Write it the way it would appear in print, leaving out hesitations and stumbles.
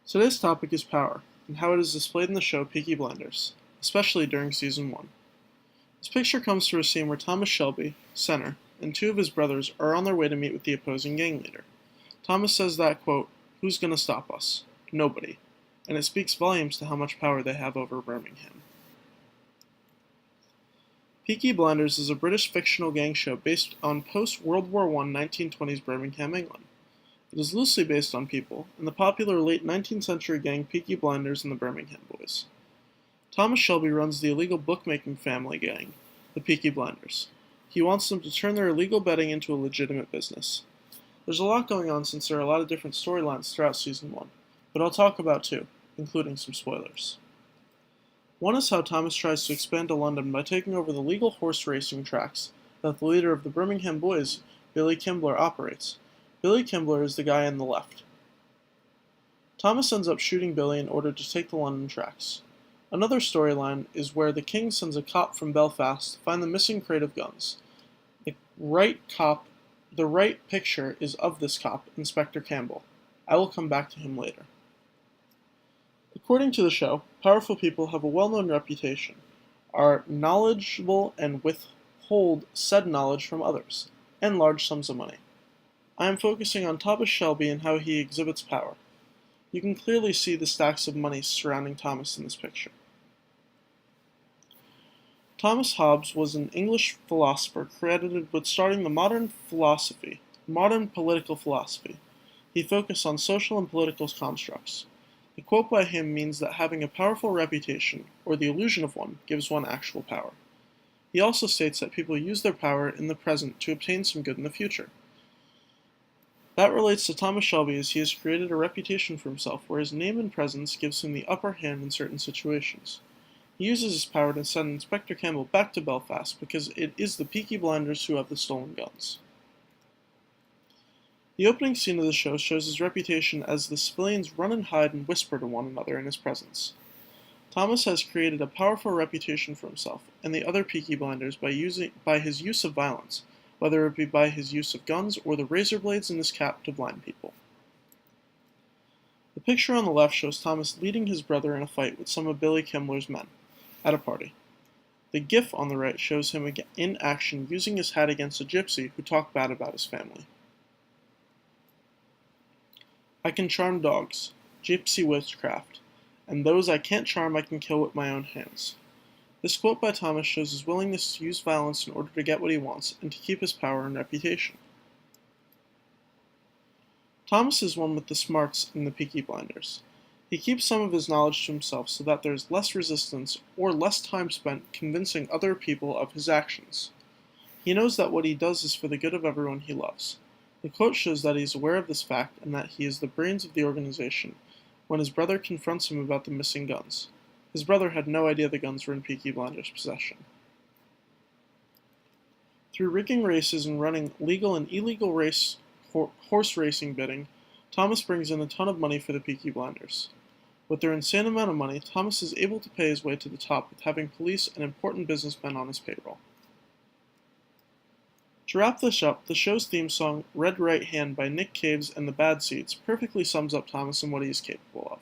Today's topic is power, and how it is displayed in the show Peaky Blinders, especially during Season 1. This picture comes through a scene where Thomas Shelby, Senner, and two of his brothers are on their way to meet with the opposing gang leader. Thomas says that, quote, "Who's gonna stop us? Nobody," and it speaks volumes to how much power they have over Birmingham. Peaky Blinders is a British fictional gang show based on post-World War I 1920s Birmingham, England. It is loosely based on people, and the popular late 19th century gang Peaky Blinders and the Birmingham Boys. Thomas Shelby runs the illegal bookmaking family gang, the Peaky Blinders. He wants them to turn their illegal betting into a legitimate business. There's a lot going on since there are a lot of different storylines throughout Season 1, but I'll talk about two, including some spoilers. One is how Thomas tries to expand to London by taking over the legal horse racing tracks that the leader of the Birmingham Boys, Billy Kimbler, operates. Billy Kimbler is the guy on the left. Thomas ends up shooting Billy in order to take the London tracks. Another storyline is where the king sends a cop from Belfast to find the missing crate of guns. The right picture is of this cop, Inspector Campbell. I will come back to him later. According to the show, powerful people have a well-known reputation, are knowledgeable and withhold said knowledge from others, and large sums of money. I am focusing on Thomas Shelby and how he exhibits power. You can clearly see the stacks of money surrounding Thomas in this picture. Thomas Hobbes was an English philosopher credited with starting the modern political philosophy. He focused on social and political constructs. The quote by him means that having a powerful reputation, or the illusion of one, gives one actual power. He also states that people use their power in the present to obtain some good in the future. That relates to Thomas Shelby as he has created a reputation for himself where his name and presence gives him the upper hand in certain situations. He uses his power to send Inspector Campbell back to Belfast because it is the Peaky Blinders who have the stolen guns. The opening scene of the show shows his reputation as the civilians run and hide and whisper to one another in his presence. Thomas has created a powerful reputation for himself and the other Peaky Blinders by his use of violence, whether it be by his use of guns or the razor blades in his cap to blind people. The picture on the left shows Thomas leading his brother in a fight with some of Billy Kimbler's men at a party. The GIF on the right shows him in action using his hat against a gypsy who talked bad about his family. I can charm dogs, gypsy witchcraft, and those I can't charm I can kill with my own hands. This quote by Thomas shows his willingness to use violence in order to get what he wants and to keep his power and reputation. Thomas is one with the smarts in the Peaky Blinders. He keeps some of his knowledge to himself so that there is less resistance or less time spent convincing other people of his actions. He knows that what he does is for the good of everyone he loves. The quote shows that he is aware of this fact and that he is the brains of the organization when his brother confronts him about the missing guns. His brother had no idea the guns were in Peaky Blinders' possession. Through rigging races and running legal and illegal horse racing bidding, Thomas brings in a ton of money for the Peaky Blinders. With their insane amount of money, Thomas is able to pay his way to the top with having police and important businessmen on his payroll. To wrap this up, the show's theme song, Red Right Hand by Nick Caves and the Bad Seeds, perfectly sums up Thomas and what he is capable of.